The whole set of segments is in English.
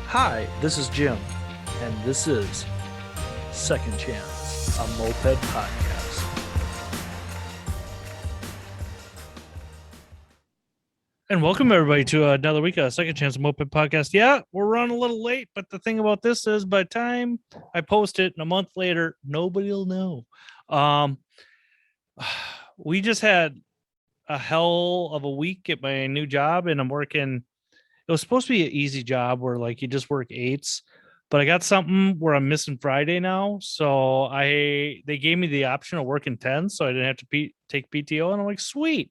Hi, this is Jim, and this is Second Chance, a moped podcast. And welcome everybody to another week of Second Chance, a moped podcast. Yeah, we're running a little late, but the thing about this is by the time I post it and a month later, nobody will know. We just had a hell of a week at my new job, and I'm working. It was supposed to be an easy job where like you just work eights, but I got something where I'm missing Friday now. So they gave me the option of working 10, so I didn't have to take PTO, and I'm like, sweet.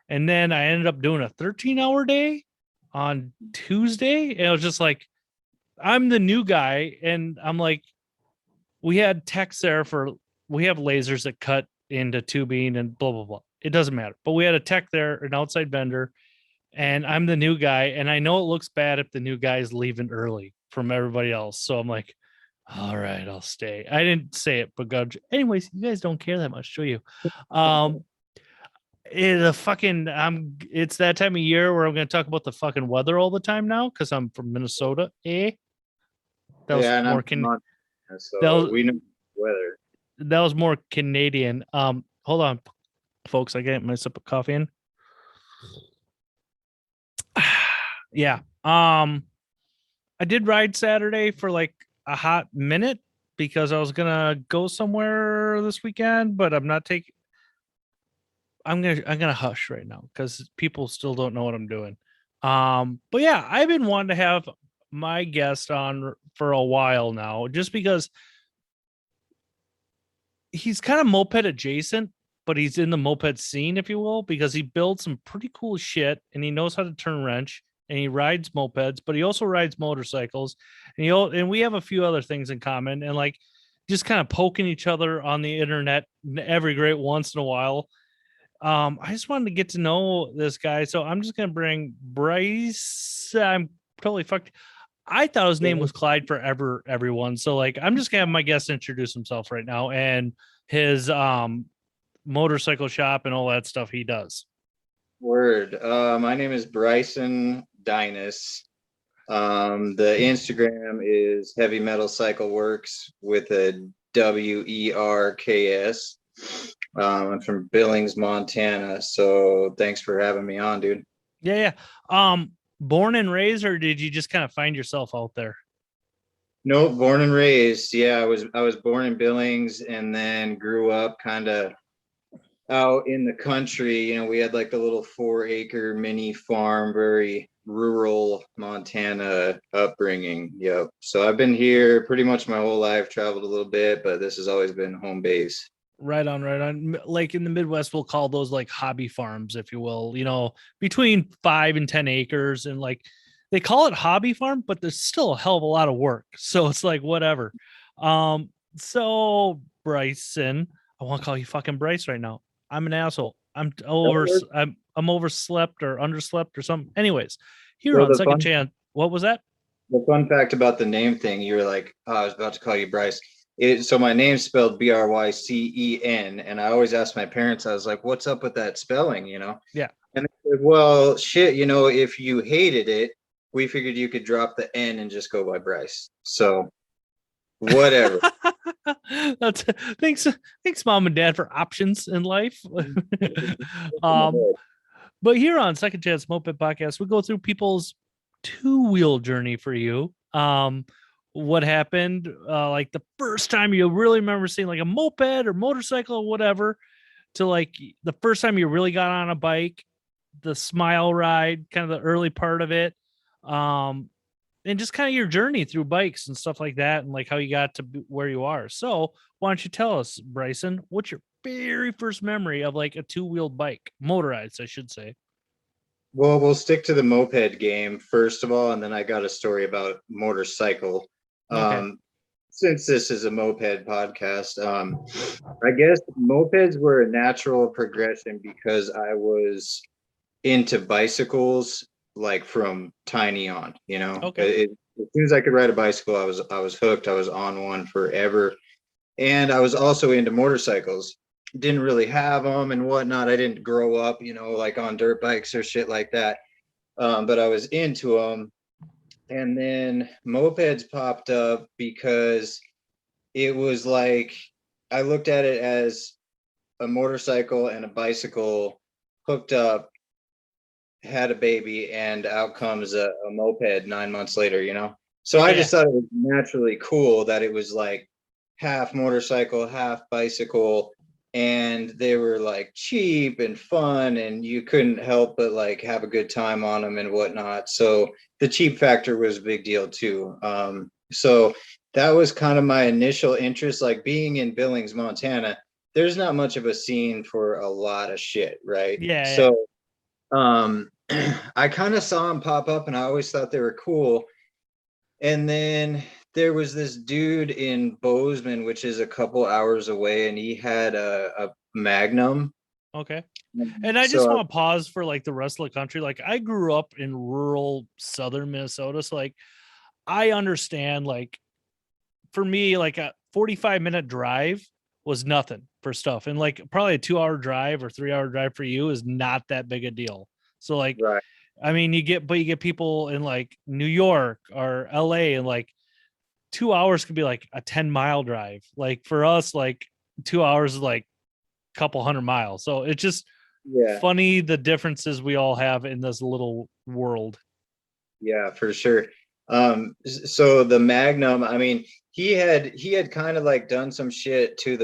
And then I ended up doing a 13-hour day on Tuesday, and it was just like, I'm the new guy, and I'm like, we had techs there we have lasers that cut into tubing and blah blah blah. It doesn't matter, but we had a tech there, an outside vendor, and I'm the new guy, and I know it looks bad if the new guy is leaving early from everybody else. So I'm like, all right, I'll stay. I didn't say it, but God, anyways, you guys don't care that much, do you? It's that time of year where I'm going to talk about the fucking weather all the time now because I'm from Minnesota. That was and more that so was we know weather. that was more Canadian. Hold on, folks, I get my sip of coffee in. Yeah. I did ride Saturday for like a hot minute because I was gonna go somewhere this weekend, but I'm not taking. I'm gonna hush right now because people still don't know what I'm doing. But yeah, I've been wanting to have my guest on for a while now, just because he's kind of moped adjacent, but he's in the moped scene, if you will, because he builds some pretty cool shit and he knows how to turn wrench and he rides mopeds, but he also rides motorcycles. And we have a few other things in common, and like just kind of poking each other on the internet every great once in a while. I just wanted to get to know this guy, so I'm just gonna bring Bryce. I'm totally fucked. I thought his name was Clyde for everyone. So like I'm just gonna have my guest introduce himself right now and his motorcycle shop and all that stuff he does. Word. My name is Bryson Dynus. The Instagram is Heavy Metal Cycleworks with a WERKS. I'm from Billings, Montana. So thanks for having me on, dude. Yeah. Born and raised, or did you just kind of find yourself out there? No, born and raised. Yeah, I was born in Billings and then grew up kind of out in the country. We had like the little 4-acre mini farm, very rural Montana upbringing. Yep. So I've been here pretty much my whole life, traveled a little bit, but this has always been home base. Right on, right on. Like in the Midwest, we'll call those like hobby farms, if you will, between 5 and 10 acres. And like they call it hobby farm, but there's still a hell of a lot of work. So it's like whatever. So Bryson, I want to call you fucking Bryce right now. I'm an asshole. I'm overslept or underslept or something. Anyways, here So on Second Chance. What was that? the fun fact about the name thing, you were like, oh, I was about to call you Bryce. So my name's spelled Brycen, and I always ask my parents, I was like, what's up with that spelling, Yeah. And they said, well, shit, if you hated it, we figured you could drop the N and just go by Bryce. So whatever. That's thanks, mom and dad, for options in life. um, but here on Second Chance Moped Podcast, we go through people's two-wheel journey for you. What happened, like the first time you really remember seeing like a moped or motorcycle or whatever, to like the first time you really got on a bike, the smile ride, kind of the early part of it. And just kind of your journey through bikes and stuff like that, and like how you got to where you are. So why don't you tell us, Bryson, what's your very first memory of like a two-wheeled bike, motorized, I should say? Well, we'll stick to the moped game first of all, and then I got a story about motorcycle. Okay. Since this is a moped podcast, I guess mopeds were a natural progression because I was into bicycles like from tiny on. Okay. As soon as I could ride a bicycle, I was hooked. I was on one forever, and I was also into motorcycles. Didn't really have them and whatnot. I didn't grow up, like on dirt bikes or shit like that. But I was into them, And then mopeds popped up because it was like I looked at it as a motorcycle and a bicycle hooked up, had a baby, and out comes a moped 9 months later, you know? So I Yeah. just thought it was naturally cool that it was like half motorcycle, half bicycle, and they were like cheap and fun, and you couldn't help but like have a good time on them and whatnot. So the cheap factor was a big deal too. So that was kind of my initial interest, like being in Billings, Montana. There's not much of a scene for a lot of shit, right? Yeah. Yeah. So I kind of saw them pop up and I always thought they were cool. And then there was this dude in Bozeman, which is a couple hours away, and he had a Magnum. Okay. And I just So want to pause for like the rest of the country. Like I grew up in rural southern Minnesota. So like I understand like for me, like a 45-minute drive was nothing for stuff. And like probably a 2-hour drive or 3-hour drive for you is not that big a deal. So like, right. I mean, you get people in like New York or LA and like 2 hours could be like a 10-mile drive. Like for us, like 2 hours is like a couple hundred miles. So it's just Yeah. funny the differences we all have in this little world. Yeah, for sure. So the Magnum, I mean, he had kind of like done some shit to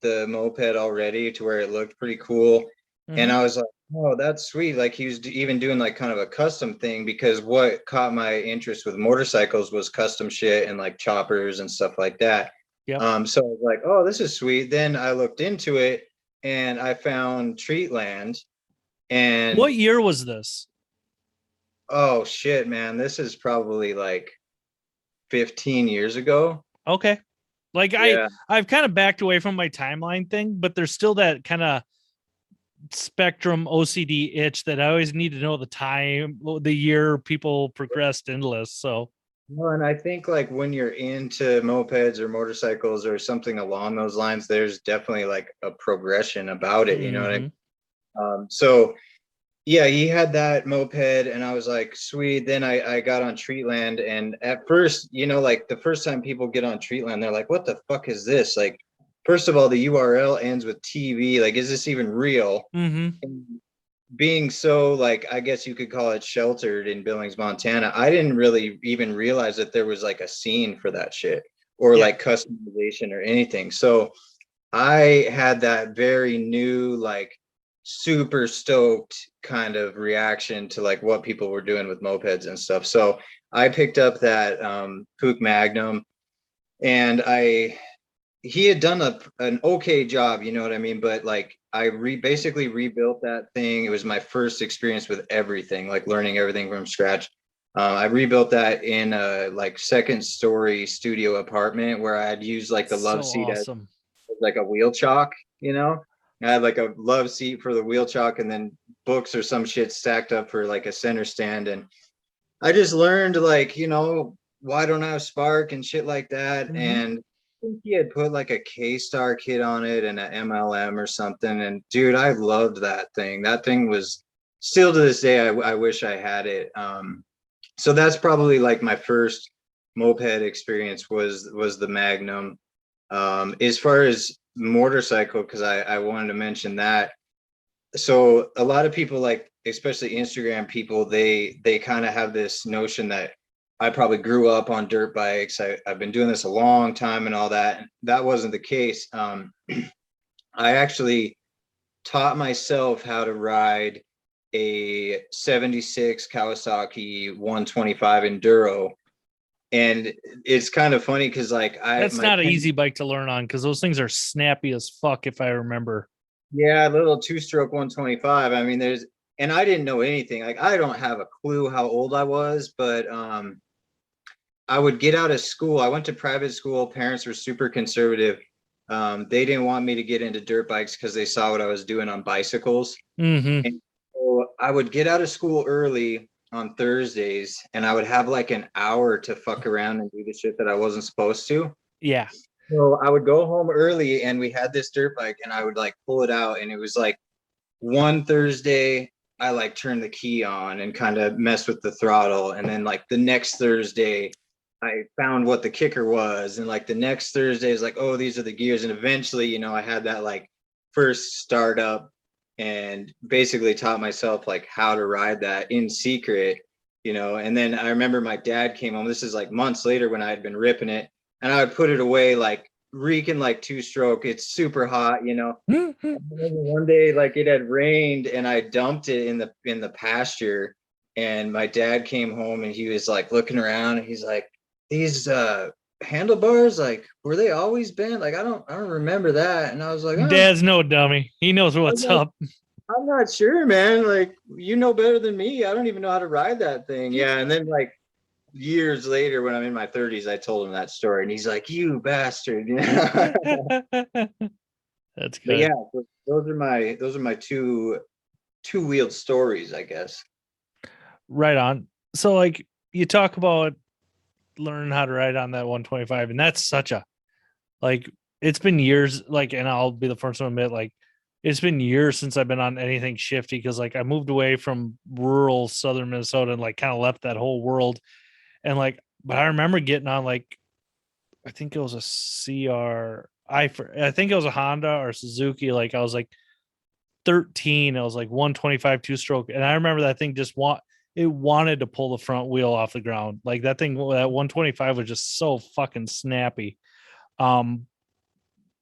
the moped already to where it looked pretty cool. And Mm-hmm. I was like, oh, that's sweet. Like he was even doing like kind of a custom thing because what caught my interest with motorcycles was custom shit and like choppers and stuff like that. Yep. So I was like, oh, this is sweet. Then I looked into it and I found Treatland What and year was this? oh shit, man, this is probably like 15 years ago. Okay. Like Yeah. I've kind of backed away from my timeline thing, but there's still that kind of spectrum OCD itch that I always need to know the time, the year people progressed into this. So, Well, and I think like when you're into mopeds or motorcycles or something along those lines, there's definitely like a progression about it. You know what I mean? mm-hmm. So yeah, he had that moped, and I was like, sweet. Then I got on Treatland, and at first, you know, like the first time people get on Treatland, they're like, what the fuck is this? Like, first of all, the URL ends with TV. Like, is this even real? Mm-hmm. And being so like I guess you could call it sheltered in Billings, Montana, I didn't really even realize that there was like a scene for that shit or Yeah. like customization or anything. So I had that very new, like super stoked kind of reaction to like what people were doing with mopeds and stuff. So I picked up that Puch Magnum and I he had done an okay job, you know what I mean? But like basically rebuilt that thing. It was my first experience with everything, like learning everything from scratch. I rebuilt that in a like second story studio apartment where I had used like the love So seat as awesome. like a wheel chalk, you know? I had like a love seat for the wheel chalk and then books or some shit stacked up for like a center stand. And I just learned like, you know, why don't I have spark and shit like that. Mm-hmm. And I think he had put like a K-Star kit on it and an MLM or something. And dude, I loved that thing. That thing was still to this day, I wish I had it. So that's probably like my first moped experience was the Magnum. As far as motorcycle, because I wanted to mention that. So a lot of people like, especially Instagram people, they kind of have this notion that I probably grew up on dirt bikes. I've been doing this a long time and all that. That wasn't the case. I actually taught myself how to ride a 76 Kawasaki 125 Enduro. And it's kind of funny because like That's my not an parents, easy bike to learn on because those things are snappy as fuck, if I remember. yeah, little two-stroke 125. I mean, and I didn't know anything. Like I don't have a clue how old I was, but I would get out of school. I went to private school. Parents were super conservative. They didn't want me to get into dirt bikes because they saw what I was doing on bicycles. Mm-hmm. And so I would get out of school early on Thursdays and I would have like an hour to fuck around and do the shit that I wasn't supposed to. Yeah. So I would go home early and we had this dirt bike and I would like pull it out and it was like one Thursday I like turned the key on and kind of messed with the throttle. And then like the next Thursday, I found what the kicker was. And like the next Thursday is like, oh, these are the gears. And eventually, I had that like first startup and basically taught myself like how to ride that in secret, And then I remember my dad came home. This is like months later when I had been ripping it, and I would put it away like reeking like two-stroke. It's super hot. One day, like it had rained, and I dumped it in the pasture. And my dad came home, and he was like looking around, and he's like, "These handlebars, like, were they always bent? Like, I don't remember that." And I was like, "Oh, Dad's no dummy. He knows what's up. I'm not sure, man. Like, you know better than me. I don't even know how to ride that thing." Yeah, and then like years later, when I'm in my 30s, I told him that story, and he's like, "You bastard!" That's But good. yeah, those are my two-wheeled stories, I guess. Right on. So like you talk about learning how to ride on that 125, and that's such a like it's been years, like, and I'll be the first one to admit, like, it's been years since I've been on anything shifty because like I moved away from rural southern Minnesota and like kind of left that whole world. And like, but I remember getting on like I think it was a I think it was a Honda or Suzuki. Like I was like 13. I was like 125 two-stroke, and I remember that thing it wanted to pull the front wheel off the ground. Like that 125 was just so fucking snappy. Um,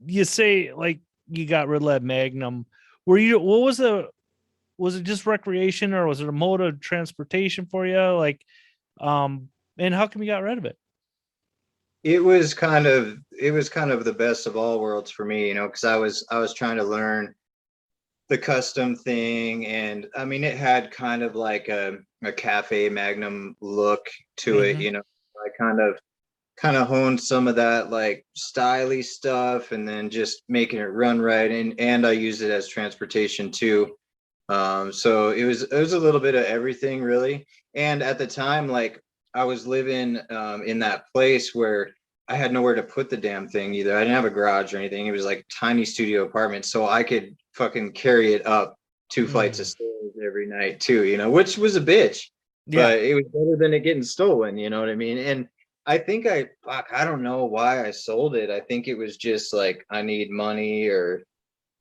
you say like you got rid of that Magnum. What was it just recreation or was it a mode of transportation for you? Like, um, and how come you got rid of it? It was kind of the best of all worlds for me, because I was trying to learn the custom thing. And I mean, it had kind of like a cafe Magnum look to it. Mm-hmm. I kind of honed some of that like styly stuff, and then just making it run right. And I used it as transportation too. So it was a little bit of everything really. And at the time, like I was living in that place where I had nowhere to put the damn thing either. I didn't have a garage or anything. It was like tiny studio apartment, so I could fucking carry it up two flights of Mm. stairs every night too, which was a bitch, Yeah, but it was better than it getting stolen. You know what I mean? And I don't know why I sold it. I think it was just like I need money, or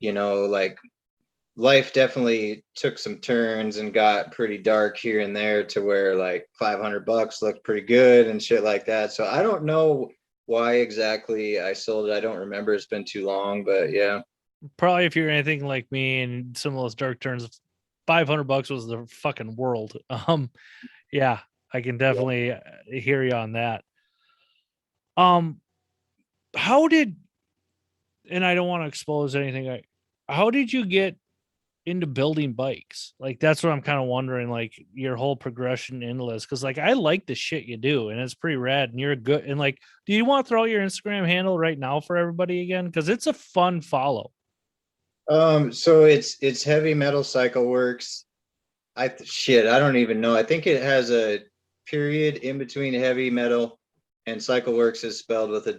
like life definitely took some turns and got pretty dark here and there, to where like $500 looked pretty good and shit like that. So I don't know why exactly I sold it. I don't remember. It's been too long, but yeah. probably if you're anything like me and some of those dark turns, $500 was the fucking world. Yeah, I can definitely hear you on that. Um, how did and I don't want to expose anything. How did you get into building bikes? Like that's what I'm kind of wondering. Like your whole progression into this, because like I like the shit you do, and it's pretty rad. And you're good. And like, do you want to throw your Instagram handle right now for everybody again? Because it's a fun follow. So it's Heavy Metal Cycleworks. I don't even know. I think it has a period in between Heavy Metal, and Cycleworks is spelled with a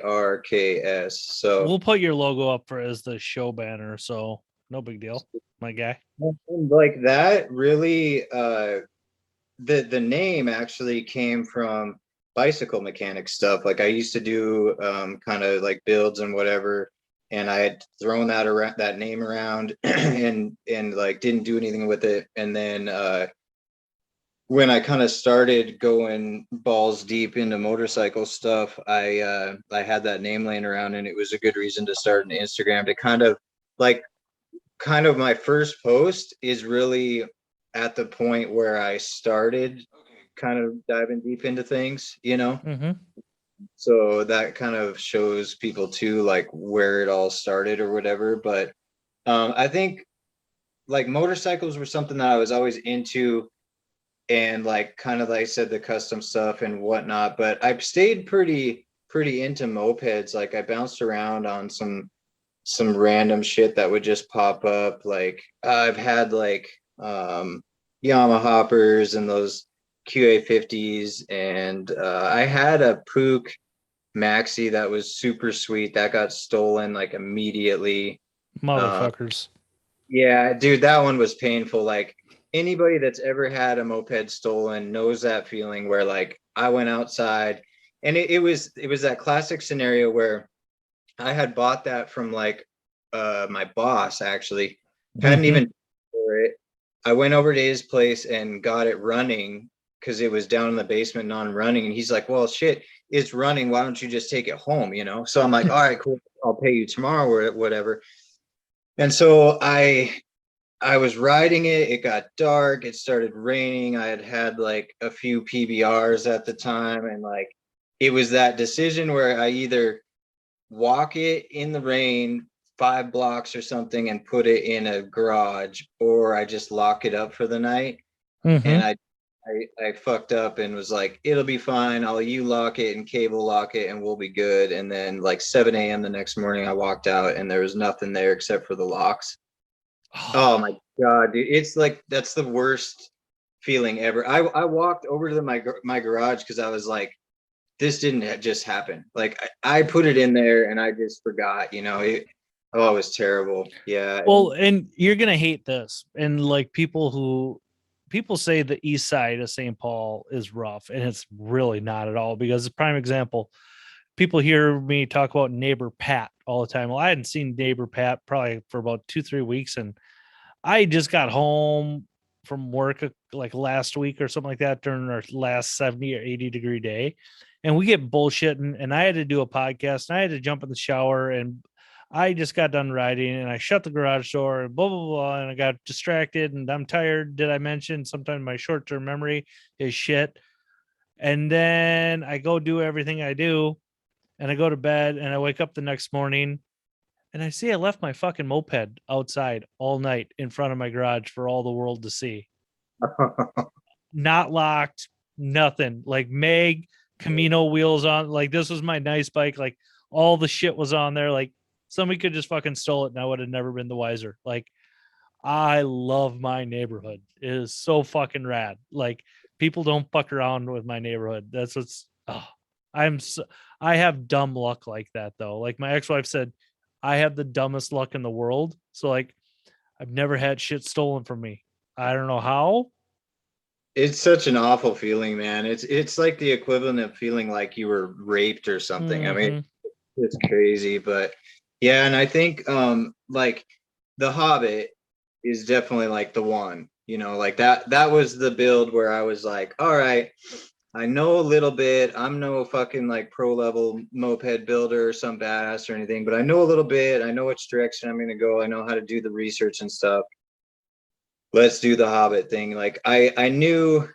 Werks. So We'll put your logo up for as the show banner, so no big deal, my guy. like that really, the name actually came from bicycle mechanic stuff. Like I used to do kind of like builds and whatever, and I had thrown that name around and like didn't do anything with it. And then when I kind of started going balls deep into motorcycle stuff, I had that name laying around, and it was a good reason to start an Instagram, to like kind of my first post is really at the point where I started kind of diving deep into things. Mm-hmm. So that kind of shows people too, like where it all started or whatever. But I think like motorcycles were something that I was always into, and like kind of like I said, the custom stuff and whatnot. But I've stayed pretty into mopeds. Like I bounced around on some random shit that would just pop up. Like I've had like Yamaha hoppers and those QA50s, and I had a Pook Maxi that was super sweet that got stolen like immediately. Um, Motherfuckers. Yeah, dude, that one was painful. Like anybody that's ever had a moped stolen knows that feeling where like I went outside and it was that classic scenario where I had bought that from like my boss actually. Hadn't Mhm. even for it. I went over to his place and got it running because it was down in the basement non-running. And he's like, well, shit, it's running. Why don't you just take it home? You know? So I'm like, all right, cool. I'll pay you tomorrow or whatever. And so I was riding it. It got dark. It started raining. I had had like a few PBRs at the time. And like, it was that decision where I either walk it in the rain 5 blocks or something and put it in a garage, or I just lock it up for the night. And Mhm. I fucked up and was like, it'll be fine. I'll you lock it and cable lock it and we'll be good. And then like 7 a.m. the next morning, I walked out and there was nothing there except for the locks. Oh my God, dude. It's like that's the worst feeling ever. I walked over to my garage because I was like, this didn't just happen. Like I put it in there and I just forgot, oh, it was terrible. Yeah. Well, and you're gonna hate this, and like people say the east side of St. Paul is rough, and it's really not at all. Because a prime example, people hear me talk about neighbor Pat all the time. Well, I hadn't seen neighbor Pat probably for about 2-3 weeks, and I just got home from work like last week or something like that during our last 70 or 80-degree day. And we get bullshitting. And I had to do a podcast and I had to jump in the shower. And I just got done riding and I shut the garage door and blah, blah, blah. And I got distracted and I'm tired. Did I mention sometimes my short term memory is shit? And then I go do everything I do and I go to bed and I wake up the next morning and I see I left my fucking moped outside all night in front of my garage for all the world to see. Not locked, nothing. Like Meg, Camino wheels on. Like this was my nice bike. Like all the shit was on there. Like somebody could just fucking stole it and I would have never been the wiser. Like I love my neighborhood. It is so fucking rad. Like people don't fuck around with my neighborhood. That's what's I'm so, I have dumb luck like that though. Like my ex-wife said, I have the dumbest luck in the world. So like I've never had shit stolen from me. I don't know how. It's such an awful feeling, man. It's like the equivalent of feeling like you were raped or something. I mean, Mm-hmm. it's crazy, but yeah, and I think like The Hobbit is definitely like the one, like that was the build where I was like, all right, I know a little bit. I'm no fucking like pro level moped builder or some badass or anything, but I know a little bit. I know which direction I'm gonna go. I know how to do the research and stuff. Let's do the Hobbit thing. Like I knew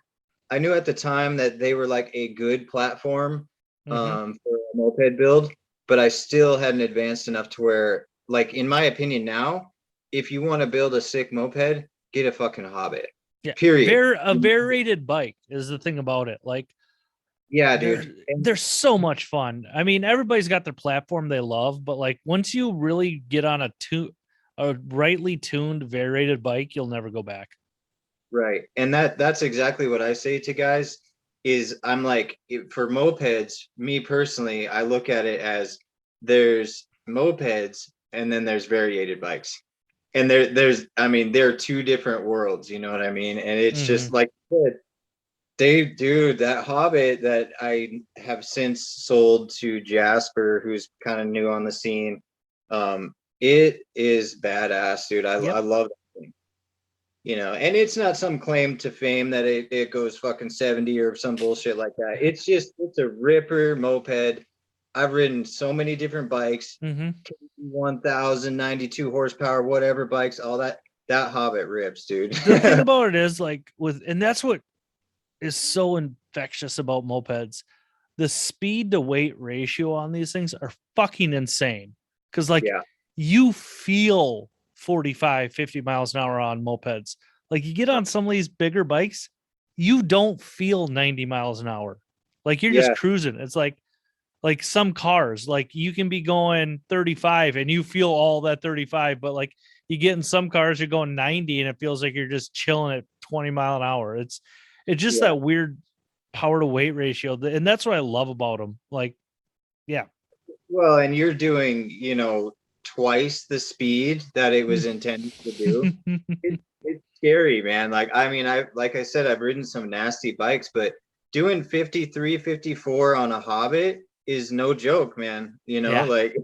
at the time that they were like a good platform Mm-hmm. for a moped build, but I still hadn't advanced enough to where, like, in my opinion, now, if you want to build a sick moped, get a fucking Hobbit. Yeah. Period. A varied bike is the thing about it. Like Yeah, they're dude. And they're so much fun. I mean, everybody's got their platform they love, but like once you really get on a rightly tuned, variated bike, you'll never go back. right. And that's exactly what I say to guys is I'm like for mopeds, me personally, I look at it as there's mopeds and then there's variated bikes. And there's I mean, they're two different worlds, you know what I mean? And it's Mm-hmm. just like Dave, dude, that Hobbit that I have since sold to Jasper, who's kind of new on the scene. It is badass, dude. I Yep. love that thing. And it's not some claim to fame that it goes fucking 70 or some bullshit like that. It's a ripper moped. I've ridden so many different bikes, Mm-hmm. 1092 horsepower, whatever bikes, all that Hobbit rips, dude. The thing about it is like and that's what is so infectious about mopeds. The speed to weight ratio on these things are fucking insane. Cause like Yeah, you feel 45, 50 miles an hour on mopeds. Like you get on some of these bigger bikes, you don't feel 90 miles an hour. Like you're just yeah, cruising. It's like some cars, like you can be going 35 and you feel all that 35, but like you get in some cars, you're going 90 and it feels like you're just chilling at 20 mile an hour. It's just yeah. that weird power to weight ratio. And that's what I love about them. Like, yeah. Well, and you're doing, twice the speed that it was intended to do. It's scary, man. Like, I mean, like I said, I've ridden some nasty bikes, but doing 53, 54 on a Hobbit is no joke, man. You know, Yeah. like,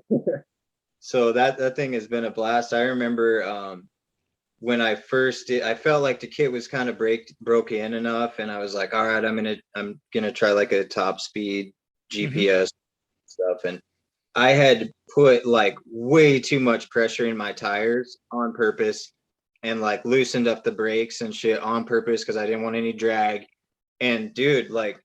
so that thing has been a blast. I remember when I first did, I felt like the kit was kind of broke in enough, and I was like, all right, I'm gonna try like a top speed GPS stuff. And I had put like way too much pressure in my tires on purpose, and like loosened up the brakes and shit on purpose because I didn't want any drag. And dude, like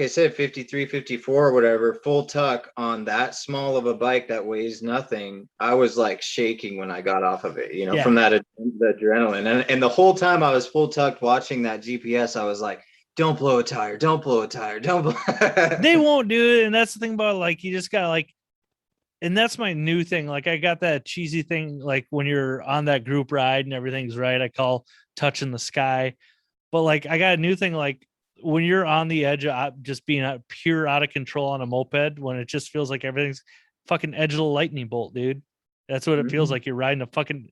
I said, 53, 54 or whatever, full tuck on that small of a bike that weighs nothing. I was like shaking when I got off of it, you know, Yeah. from the adrenaline. And the whole time I was full tucked watching that GPS, I was like, don't blow a tire, don't blow a tire, don't blow. They won't do it. And that's the thing about like, you just got like, and that's my new thing. Like I got that cheesy thing, like when you're on that group ride and everything's right, I call touching the sky. But like I got a new thing, like when you're on the edge of just being pure out of control on a moped, when it just feels like everything's fucking edge of the lightning bolt, dude. That's what it feels like. You're riding a fucking.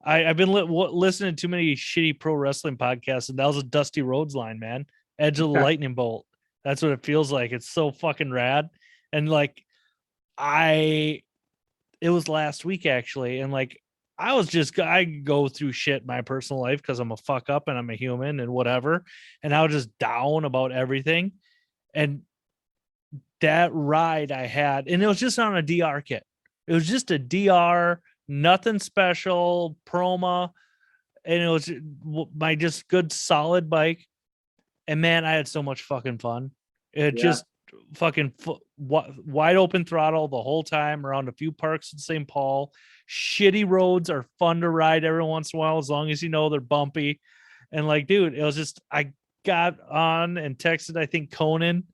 I've been listening to too many shitty pro wrestling podcasts, and that was a Dusty Rhodes line, man. Edge of the lightning bolt. That's what it feels like. It's so fucking rad. And like it was last week actually, and like I go through shit in my personal life because I'm a fuck up and I'm a human and whatever, and I was just down about everything. And that ride I had, and it was just on a DR kit. It was just a DR, nothing special, Proma, and it was my just good solid bike. And man, I had so much fucking fun. It just fucking wide open throttle the whole time around a few parks in St. Paul. Shitty roads are fun to ride every once in a while, as long as you know they're bumpy. And like, dude, it was just, I got on and texted, I think, Conan.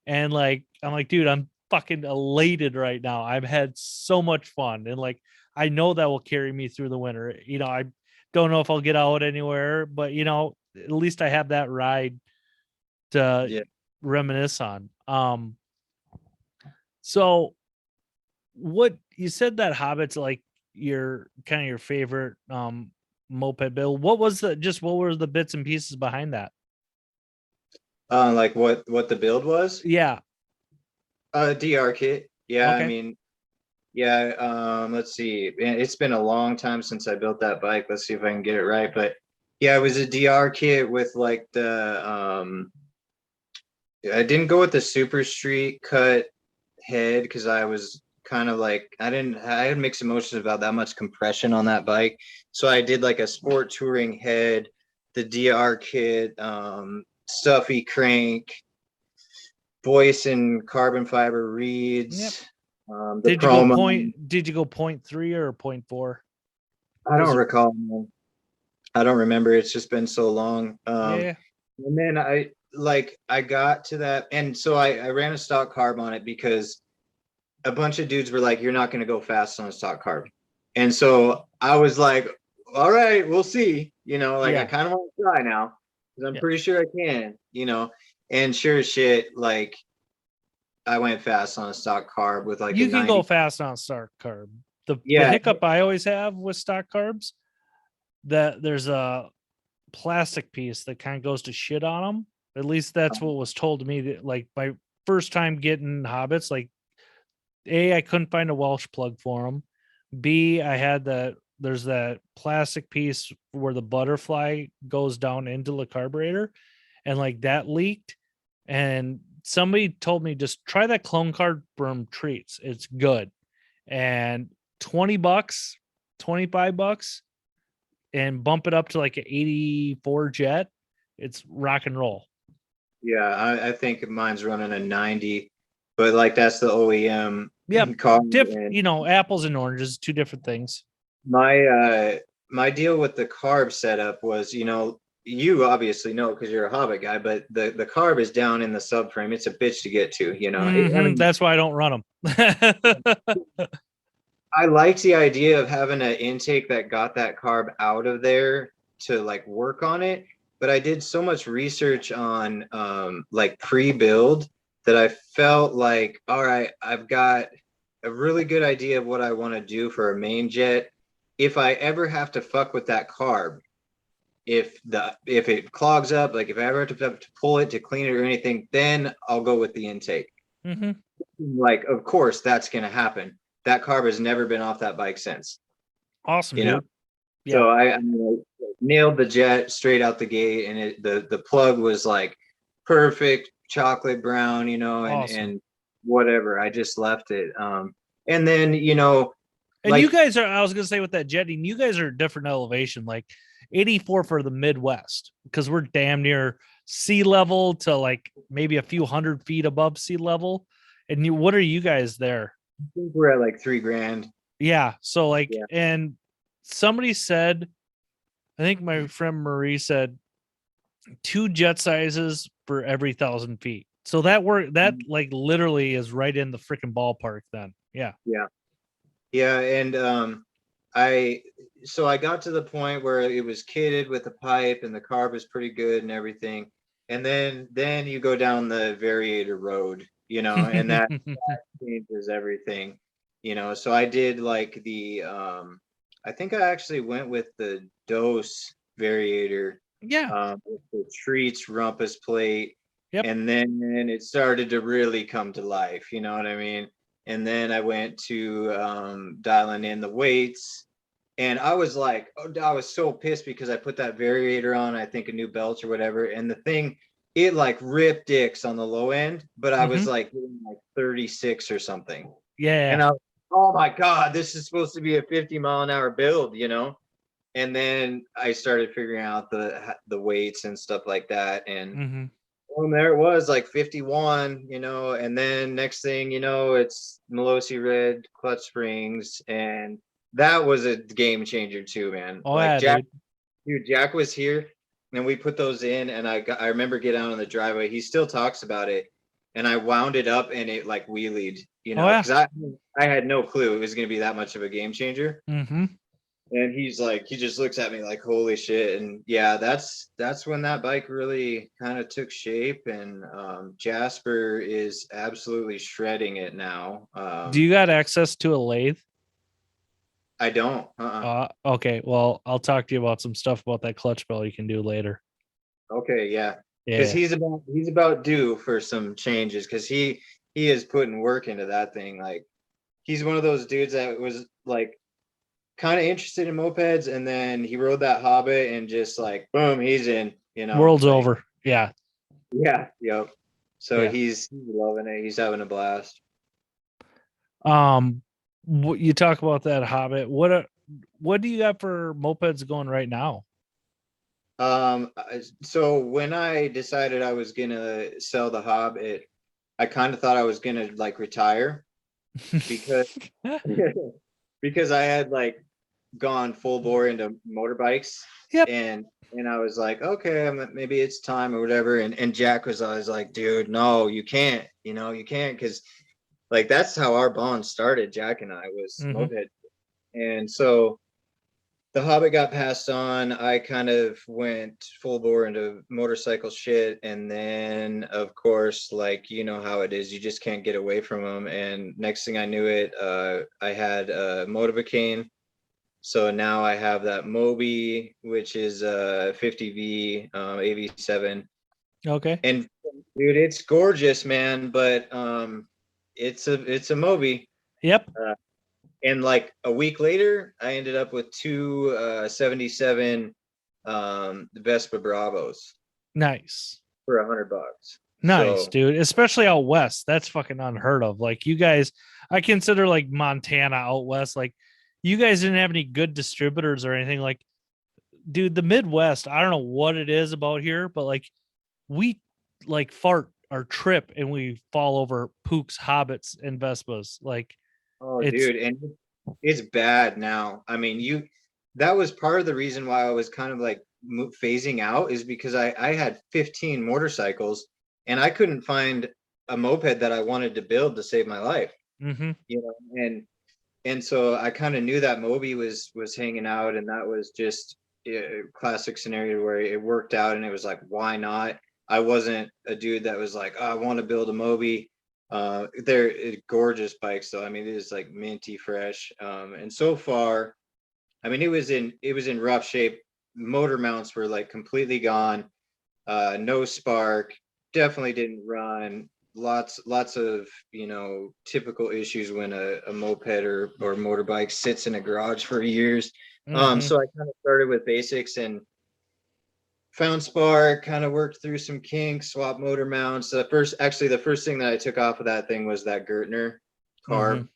And like, I'm like, dude, I'm fucking elated right now. I've had so much fun. And like, I know that will carry me through the winter. You know, I don't know if I'll get out anywhere, but you know, at least I have that ride to reminisce on. So what you said, that Hobbit's like your kind of your favorite moped build. What were the bits and pieces behind that? Like what the build was? Yeah. DR kit. Yeah, Okay. I mean, yeah, let's see. It's been a long time since I built that bike. Let's see if I can get it right. But yeah, it was a DR kit with like the I didn't go with the super street cut head because I was kind of like I had mixed emotions about that much compression on that bike. So I did like a sport touring head, the DR kit, stuffy crank, voice and carbon fiber reeds. Yep. The promo. Did you go 0.3 or 0.4? I don't recall. I don't remember. It's just been so long. Yeah. And then I got to that, and so I ran a stock carb on it because a bunch of dudes were like, "You're not going to go fast on a stock carb," and so I was like, "All right, we'll see." You know, like I kind of want to try now because I'm pretty sure I can. You know, and sure as shit, like I went fast on a stock carb with like you can go fast on stock carb. The hiccup I always have with stock carbs, that there's a plastic piece that kind of goes to shit on them. At least that's what was told to me. That, like my first time getting Hobbits, like I couldn't find a Welsh plug for them. B, there's that plastic piece where the butterfly goes down into the carburetor, and like that leaked. And somebody told me, just try that clone card from Treats. It's good. And $20, $25, and bump it up to like an 84 jet. It's rock and roll. Yeah, I think mine's running a 90, but like that's the OEM. Yeah, you know, apples and oranges, two different things. My deal with the carb setup was, you know, you obviously know because you're a Hobbit guy, but the carb is down in the subframe. It's a bitch to get to, you know. I mean, that's why I don't run them. I liked the idea of having an intake that got that carb out of there to like work on it. But I did so much research on like pre-build that I felt like, all right, I've got a really good idea of what I want to do for a main jet. If I ever have to fuck with that carb, if it clogs up, like if I ever have to pull it to clean it or anything, then I'll go with the intake. Mm-hmm. Like, of course, that's gonna happen. That carb has never been off that bike since, Awesome, you know. dude. Yeah. So I nailed the jet straight out the gate, and the plug was like perfect chocolate brown, Awesome. and whatever. I just left it. And then And you like guys are, I was gonna say with that jetting, you guys are a different elevation, like 84 for the Midwest, because we're damn near sea level to like maybe a few 100 feet above sea level. And what are you guys there? I think we're at like 3 grand. Yeah. So like, Yeah. and somebody said, I think my friend Marie said 2 jet sizes for every 1,000 feet. So that like literally is right in the freaking ballpark then. Yeah. Yeah. Yeah. And I so I got to the point where it was kitted with the pipe and the carb was pretty good and everything. And then you go down the variator road, and that changes everything. So I did like the I think I actually went with the dose variator, Yeah. with the treats rumpus plate, Yep. and then it started to really come to life, you know what I mean? And then I went to dialing in the weights, and I was like, oh, I was so pissed because I put that variator on, I think a new belt or whatever, and the thing, it like ripped dicks on the low end, but I was Mm-hmm. like getting like 36 or something. Yeah. And I was, oh my God, this is supposed to be a 50-mile-an-hour build. And then I started figuring out the weights and stuff like that. And Mm-hmm. there it was like 51, and then next thing it's Melosi Red clutch springs. And that was a game changer too, man. Oh Like yeah, dude. Jack was here and we put those in, and I remember getting out on the driveway. He still talks about it. And I wound it up and it like wheelied, Oh yeah. because I had no clue it was going to be that much of a game changer. Mm-hmm. And he's like, he just looks at me like, holy shit. And yeah, that's when that bike really kind of took shape. And Jasper is absolutely shredding it now. Do you got access to a lathe? I don't. Okay. Well, I'll talk to you about some stuff about that clutch bell you can do later. Okay, yeah. Because Yeah. he's about due for some changes, because he is putting work into that thing. Like, he's one of those dudes that was like kind of interested in mopeds, and then he rode that Hobbit and just like boom, he's in, World's like, over. Yeah. yeah, yep. So Yeah. he's loving it. He's having a blast. You talk about that Hobbit. What do you got for mopeds going right now? So when I decided I was gonna sell the Hobbit, I kind of thought I was gonna like retire, because because I had like gone full bore into motorbikes, Yep. and I was like, okay, maybe it's time or whatever. And Jack was always like, dude, no, you can't, you can't, because like that's how our bond started. Jack and I was Mm-hmm. moped, and so the Hobbit got passed on. I kind of went full bore into motorcycle shit, and then of course, like how it is, you just can't get away from them. And next thing I knew it, I had a motivacane. So now I have that Moby, which is a 50V AV7, Okay. and dude, it's gorgeous, man. But it's a Moby. Yep. Uh, and like a week later, I ended up with two 77 Vespa Bravos Nice. for $100. Nice, So dude. Especially out west. That's fucking unheard of. Like you guys, I consider like Montana out west. Like you guys didn't have any good distributors or anything. Like, dude, the Midwest, I don't know what it is about here, but like we like fart our trip and we fall over Pooks, Hobbits, and Vespas. Like oh, it's dude, and it's bad now. I mean, that was part of the reason why I was kind of like phasing out, is because I had 15 motorcycles and I couldn't find a moped that I wanted to build to save my life, mm-hmm. and so I kind of knew that Moby was hanging out, and that was just a classic scenario where it worked out, and it was like, why not? I wasn't a dude that was like, oh, I want to build a Moby. They're gorgeous bikes though. I mean, it is like minty fresh. And so far, I mean, it was in rough shape. Motor mounts were like completely gone. No spark. Definitely didn't run. Lots of typical issues when a moped or motorbike sits in a garage for years. Mm-hmm. So I kind of started with basics and found spark, kind of worked through some kinks, swap motor mounts. The first thing that I took off of that thing was that Gertner Mm-hmm. carb.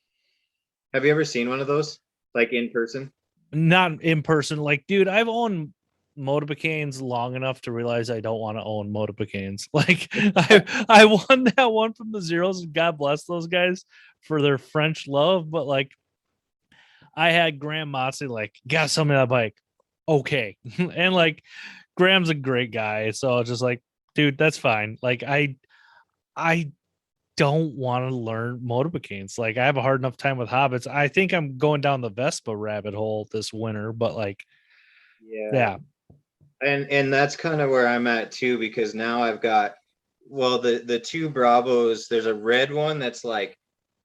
Have you ever seen one of those, like in person? Not in person. Like, dude, I've owned motorbicanes long enough to realize I don't want to own motorbicanes. Like, I won that one from the Zeros, and God bless those guys for their French love. But like, I had Graham Motzey like, gotta sell me that bike. Okay. And like Graham's a great guy. So I was just like, dude, that's fine. Like I don't want to learn motorbicanes. Like I have a hard enough time with hobbits. I think I'm going down the Vespa rabbit hole this winter, but like, Yeah. yeah, And that's kind of where I'm at too, because now I've got, well, the two Bravos. There's a red one that's like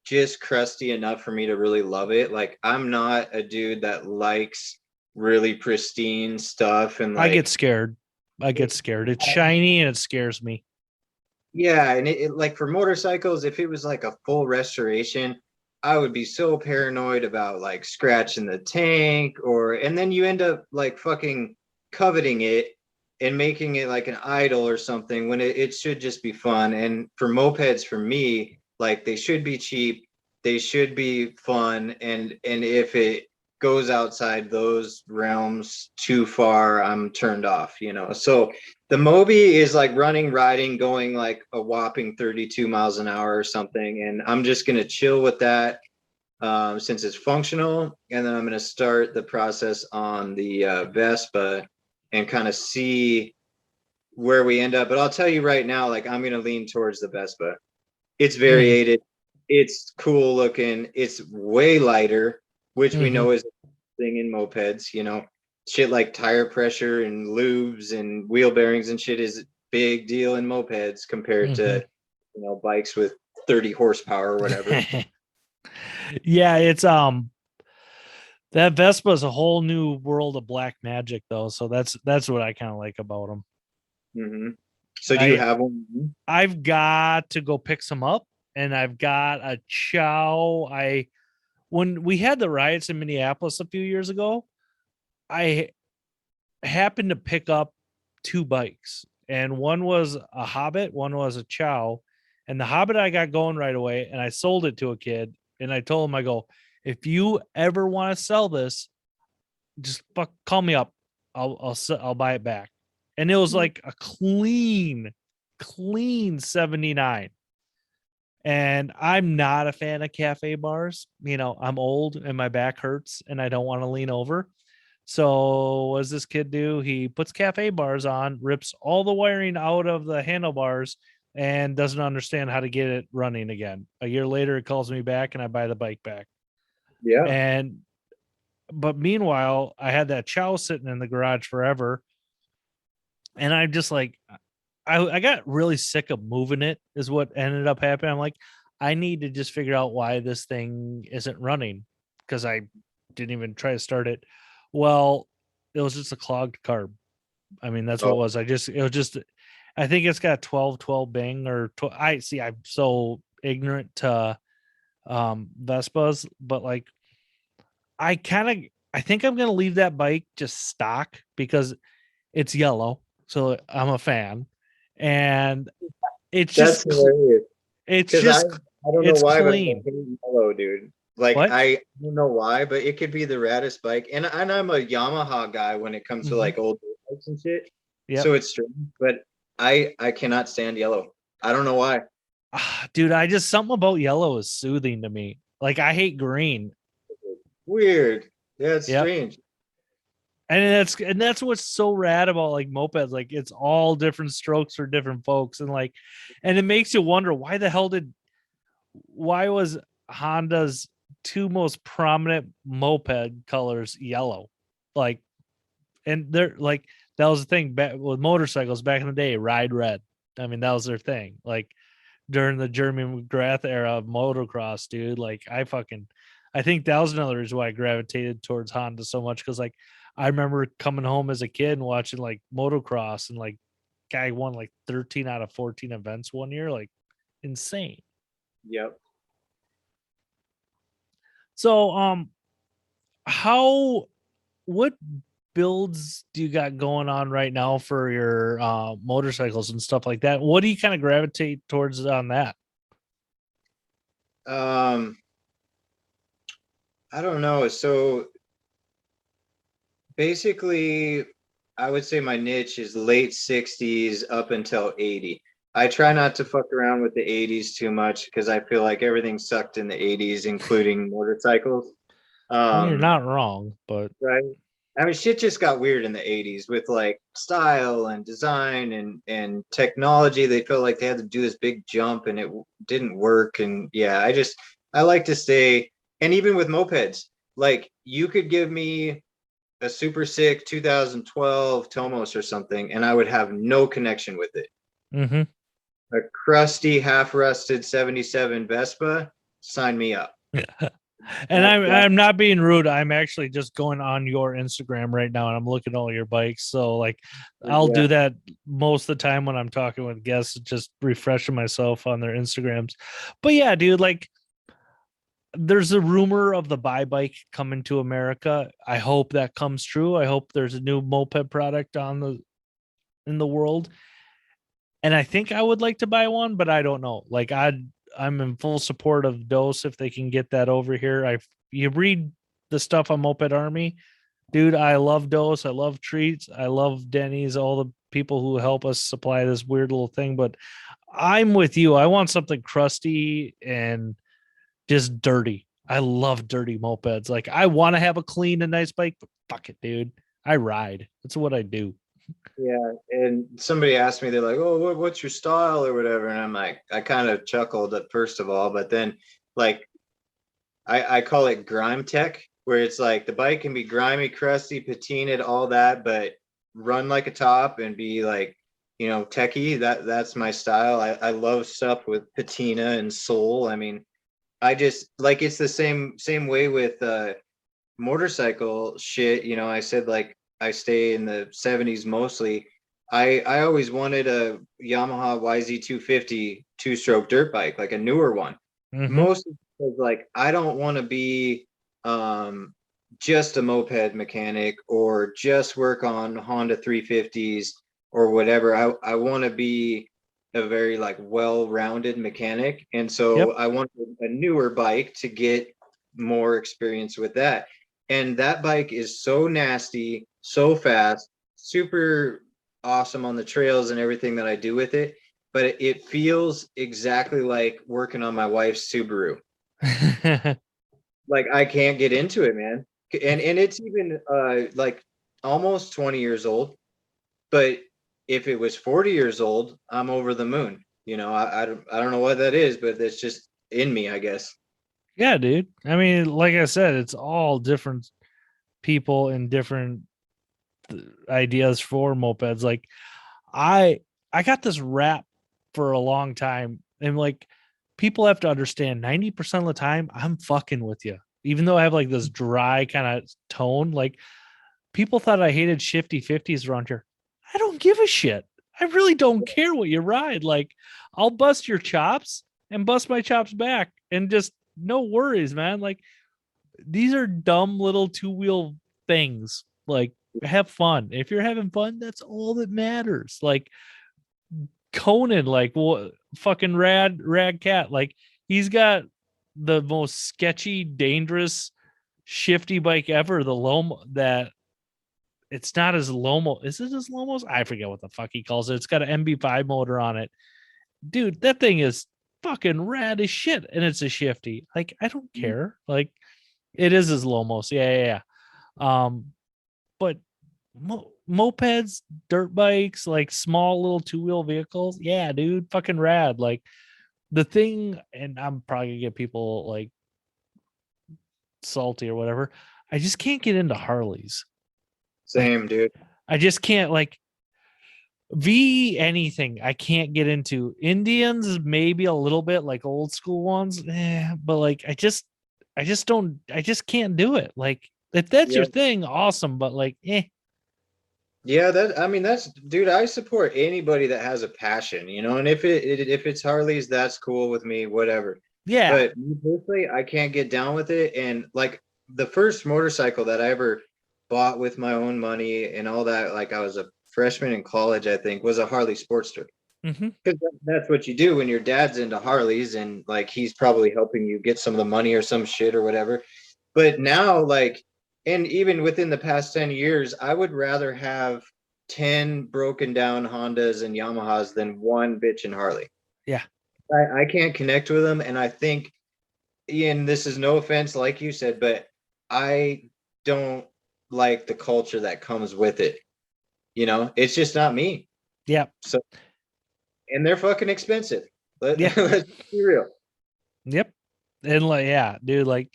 just crusty enough for me to really love it. Like I'm not a dude that likes really pristine stuff and I get like scared. I get scared. It's shiny and it scares me. yeah, and like for motorcycles, if it was like a full restoration, I would be so paranoid about like scratching the tank and then you end up like fucking coveting it and making it like an idol or something when it should just be fun. And for mopeds, for me, like they should be cheap, they should be fun, and if it goes outside those realms too far, I'm turned off. So the Moby is like running, riding, going like a whopping 32 miles an hour or something. And I'm just going to chill with that since it's functional. And then I'm going to start the process on the Vespa and kind of see where we end up. But I'll tell you right now, like I'm going to lean towards the Vespa. It's Mm-hmm. variated. It's cool looking. It's way lighter, which we Mm-hmm. know is a thing in mopeds. Shit like tire pressure and lubes and wheel bearings and shit is a big deal in mopeds compared Mm-hmm. to bikes with 30 horsepower or whatever. Yeah, it's that Vespa is a whole new world of black magic though. So that's what I kind of like about them. Hmm. So do you I have one? I've got to go pick some up, and I've got a chow. I When we had the riots in Minneapolis a few years ago, I happened to pick up two bikes, and one was a Hobbit, one was a Chow. And the Hobbit I got going right away, and I sold it to a kid. And I told him, I go, if you ever want to sell this, just call me up. I'll buy it back. And it was like a clean 79. And I'm not a fan of cafe bars. I'm old and my back hurts and I don't want to lean over. So what does this kid do? He puts cafe bars on, rips all the wiring out of the handlebars, and doesn't understand how to get it running again. A year later, it calls me back and I buy the bike back. Yeah. And but meanwhile, I had that chow sitting in the garage forever. And I'm just like, I got really sick of moving it, is what ended up happening. I'm like, I need to just figure out why this thing isn't running because I didn't even try to start it. Well, it was just a clogged carb. I mean, that's what it Oh, was. I think it's got 12 bang or 12. I'm so ignorant to Vespas, but like, I think I'm going to leave that bike just stock because it's yellow. So I'm a fan. And it's that's just, hilarious. it's Because I just, I don't know it's why, but I clean. hate yellow, dude. Like What? I don't know why, but it could be the raddest bike. And I'm a Yamaha guy when it comes to Mm-hmm. like old bikes and shit. So Yep. it's strange, but I cannot stand yellow. I don't know why. Dude, something about yellow is soothing to me. Like I hate green. Weird. Yeah, it's Yep. strange. And that's what's so rad about like mopeds. Like it's all different strokes for different folks. And it makes you wonder why was Honda's two most prominent moped colors yellow? Like, and they're like, that was the thing back with motorcycles back in the day, ride red. I mean, that was their thing. Like, during the Jeremy McGrath era of motocross, dude. Like I think that was another reason why I gravitated towards Honda so much because like I remember coming home as a kid and watching like motocross and like guy won like 13 out of 14 events one year, like insane. Yep. So how what builds do you got going on right now for your motorcycles and stuff like that? What do you kind of gravitate towards on that? Um, I don't know. So basically, I would say my niche is late 60s up until 80. I try not to fuck around with the 80s too much because I feel like everything sucked in the 80s, including motorcycles. I mean, you're Um, not wrong, but right. I mean, shit just got weird in the 80s with like style and design and technology. They felt like they had to do this big jump and it didn't work. And yeah, I like to stay, and even with mopeds, like you could give me a super sick 2012 Tomos or something, and I would have no connection with it. mm-hmm. A crusty, half rusted 77 Vespa, sign me up. And I'm not being rude. I'm actually just going on your Instagram right now and I'm looking at all your bikes. So like I'll Yeah. do that most of the time when I'm talking with guests, just refreshing myself on their Instagrams. But yeah, dude, like there's a rumor of the buy bike coming to America. I hope that comes true. I hope there's a new moped product on the in the world. And I think I would like to buy one, but I don't know. Like I'm in full support of Dose if they can get that over here. You read the stuff on Moped Army, dude. I love Dose. I love Treats. I love Denny's. All the people who help us supply this weird little thing. But I'm with you. I want something crusty and just dirty. I love dirty mopeds. Like I want to have a clean and nice bike, but fuck it, dude. I ride. That's what I do. Yeah, and somebody asked me, they're like, "Oh, what's your style or whatever?" And I'm like, I kind of chuckled at first of all, but then like I call it grime tech, where it's like the bike can be grimy, crusty, patinaed, all that, but run like a top and be like, techie. That's my style. I love stuff with patina and soul. I mean, I just like it's the same way with motorcycle shit. I said like I stay in the 70s mostly. I always wanted a Yamaha YZ 250 two-stroke dirt bike, like a newer one. Mm-hmm. Mostly because like I don't want to be um just a moped mechanic or just work on Honda 350s or whatever. I want to be a very like well-rounded mechanic. And so Yep. I wanted a newer bike to get more experience with that. And that bike is so nasty, so fast, super awesome on the trails and everything that I do with it. But it feels exactly like working on my wife's Subaru. Like I can't get into it, man. And it's even like almost 20 years old. But if it was 40 years old, I'm over the moon. I don't know what that is, but it's just in me, I guess. Yeah, dude. I mean, like I said, it's all different people and different ideas for mopeds. Like I I got this rap for a long time and like people have to understand 90% of the time I'm fucking with you. Even though I have like this dry kind of tone, like people thought I hated shifty 50s around here. I don't give a shit. I really don't care what you ride. Like I'll bust your chops and bust my chops back and just no worries, man. Like these are dumb little two-wheel things. Like have fun. If you're having fun, that's all that matters. Like Conan, like what fucking rad cat. Like he's got the most sketchy, dangerous, shifty bike ever. The Lomo that it's not as Lomo. Is it as Lomos? I forget what the fuck he calls it. It's got an MB5 motor on it. Dude, that thing is fucking rad as shit. And it's a shifty. Like, I don't care. Like, it is as Lomos. Yeah. But mopeds, dirt bikes, like small little two-wheel vehicles, yeah, dude, fucking rad. Like the thing, and I'm probably gonna get people like salty or whatever. I just can't get into Harleys. Like Same, dude. I just can't like V anything I can't get into. Indians maybe a little bit, like old school ones, but like I just can't do it. Like if that's your Yeah. thing, awesome, but like Yeah, that I mean that's dude, I support anybody that has a passion, and if it's Harleys, that's cool with me, whatever. yeah, But me personally, I can't get down with it. And like the first motorcycle that I ever bought with my own money and all that, like I was a freshman in college, I think, was a Harley Sportster. hmm Because that's what you do when your dad's into Harleys and like he's probably helping you get some of the money or some shit or whatever. But now, like, and even within the past 10 years, I would rather have 10 broken down Hondas and Yamahas than one bitchin' Harley. yeah, I can't connect with them. And I think, Ian, this is no offense, like you said, but I don't like the culture that comes with it. It's just not me. yeah, So, and they're fucking expensive. yeah, Let's be real. yep. And like, yeah, dude, like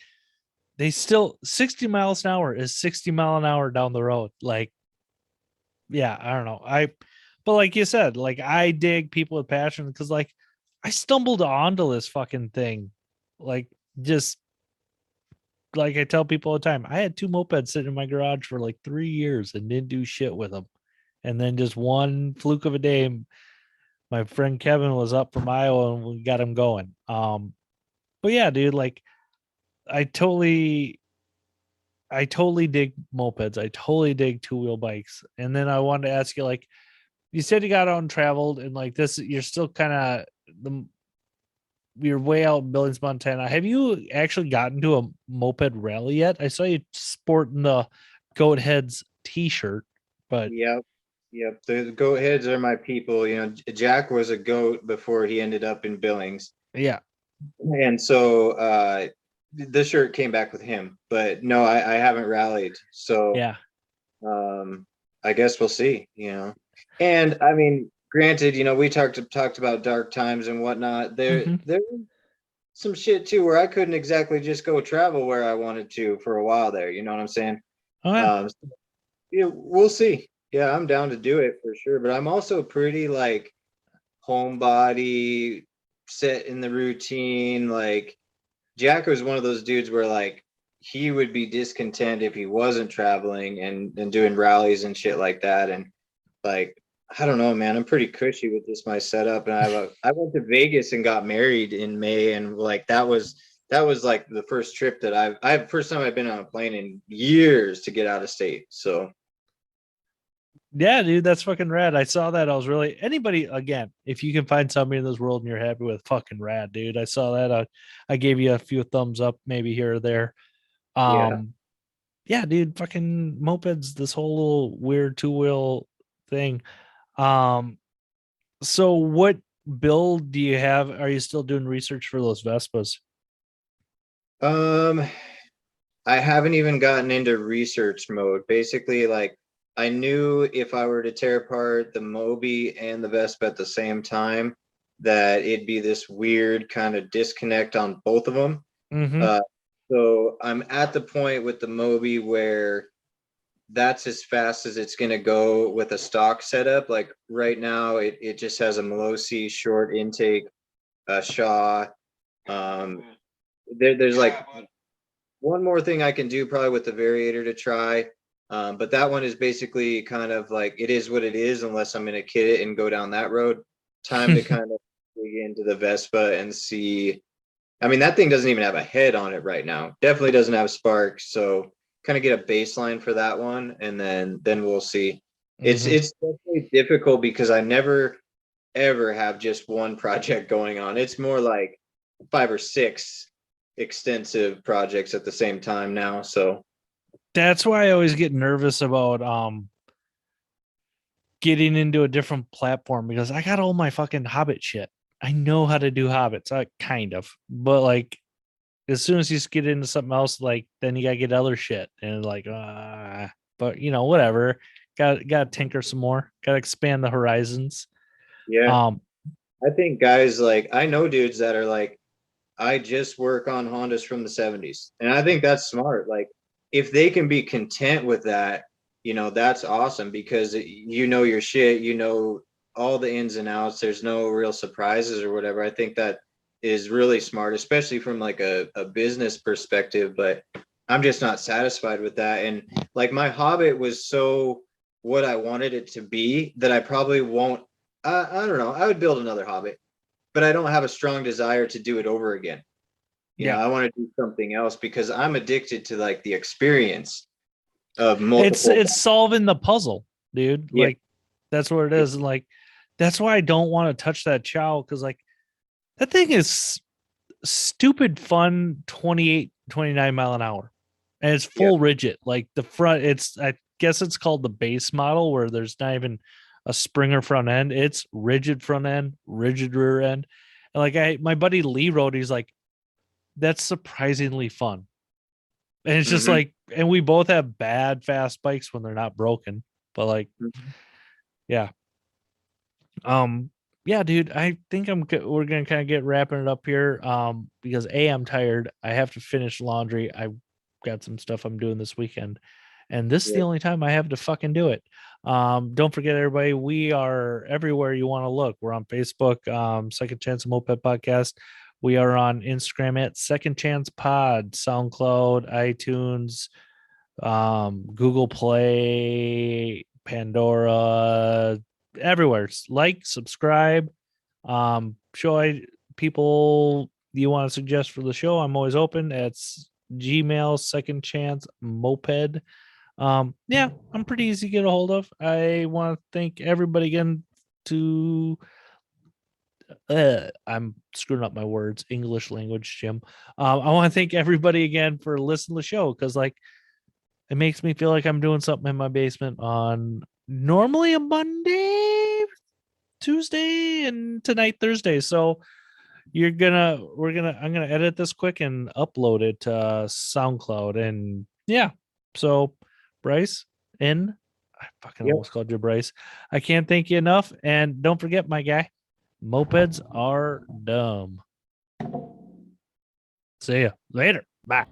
they still 60 miles an hour is 60 mile an hour down the road. Like, yeah, I don't know. But like you said, like I dig people with passion because like I stumbled onto this fucking thing. Like just like I tell people all the time, I had two mopeds sitting in my garage for like 3 years and didn't do shit with them. And then just one fluke of a day, my friend Kevin was up from Iowa and we got him going. But yeah, dude, like I totally I totally dig mopeds. I totally dig two-wheel bikes. And then I wanted to ask you, like, you said you got out and traveled, and like this, you're still kind of the you're way out in Billings, Montana. Have you actually gotten to a moped rally yet? I saw you sporting the Goat Heads T-shirt, but Yep. Yep. The goat heads are my people. Jack was a goat before he ended up in Billings. yeah, And so the shirt came back with him. But no, I haven't rallied. So yeah, um I guess we'll see. And I mean, granted, we talked about dark times and whatnot. hmm There's some shit too where I couldn't exactly just go travel where I wanted to for a while there. You know what I'm saying? oh yeah, Um Yeah, we'll see. Yeah, I'm down to do it for sure. But I'm also pretty like homebody, set in the routine. Like Jack was one of those dudes where like he would be discontent if he wasn't traveling and doing rallies and shit like that. And like I don't know, man. I'm pretty cushy with this my setup. And I went to Vegas and got married in May, and like that was like the first trip that I've first time I've been on a plane in years to get out of state. So yeah, dude, that's fucking rad. I saw that. I was really anybody again. If you can find somebody in this world and you're happy with, fucking rad, dude. I saw that. I gave you a few thumbs up, maybe here or there. yeah. Um, yeah, dude, fucking mopeds, this whole little weird two-wheel thing. Um, so what build do you have? Are you still doing research for those Vespas? Um, I haven't even gotten into research mode. Basically, like I knew if I were to tear apart the Moby and the Vespa at the same time, that it'd be this weird kind of disconnect on both of them. Mm-hmm. Uh, so I'm at the point with the Moby where that's as fast as it's gonna go with a stock setup. Like right now, it just has a Melosi short intake, Shaw. Um, there's like one more thing I can do probably with the variator to try. But that one is basically kind of like it is what it is, unless I'm going to kit it and go down that road. Time to kind of dig into the Vespa and see. I mean, that thing doesn't even have a head on it right now. Definitely doesn't have sparks. So kind of get a baseline for that one, and then we'll see. It's Mm-hmm. it's definitely difficult because I never ever have just one project going on. It's more like 5 or 6 extensive projects at the same time now. So That's why I always get nervous about getting into a different platform because I got all my fucking Hobbit shit. I know how to do Hobbits, kind of, but like as soon as you get into something else, like then you gotta get other shit and like, but whatever. Got to tinker some more. Got to expand the horizons. yeah, Um, I think guys like I know dudes that are like, I just work on Hondas from the 70s. And I think that's smart. Like if they can be content with that, that's awesome because you know your shit, all the ins and outs. There's no real surprises or whatever. I think that is really smart, especially from like a business perspective. But I'm just not satisfied with that. And like my Hobbit was so what I wanted it to be that I probably won't. I don't know. I would build another Hobbit, but I don't have a strong desire to do it over again. Yeah. I want to do something else because I'm addicted to like the experience of It's multiple. it's solving the puzzle, dude. Yeah. Like that's what it is. And like that's why I don't want to touch that chow because like that thing is stupid fun 28, 29 mile an hour. And it's Yeah. full rigid. Like the front, I guess it's called the base model where there's not even a Springer front end. It's rigid front end, rigid rear end. And like my buddy Lee rode, he's like, that's surprisingly fun. And it's just Mm-hmm. like, and we both have bad fast bikes when they're not broken. But like, yeah. Um, yeah, dude, I think we're gonna kind of get wrapping it up here. Because I'm tired. I have to finish laundry. I got some stuff I'm doing this weekend, and this is the Yeah. only time I have to fucking do it. Don't forget, everybody, we are everywhere you want to look. We're on Facebook, Second Chance Moped Podcast. We are on Instagram at Second Chance Pod, SoundCloud, iTunes, Google Play, Pandora, everywhere. Like, subscribe, show people you want to suggest for the show. I'm always open. It's Gmail, Second Chance Moped. Yeah, I'm pretty easy to get a hold of. I want to thank everybody again to I'm screwing up my words, English language, Jim. I want to thank everybody again for listening to the show because like it makes me feel like I'm doing something in my basement on normally a Monday, Tuesday, and tonight Thursday. So I'm gonna edit this quick and upload it to SoundCloud. And yeah, so Bryce, I fucking Yep. almost called you Bryce. I can't thank you enough. And don't forget, my guy, mopeds are dumb. See ya later. Bye.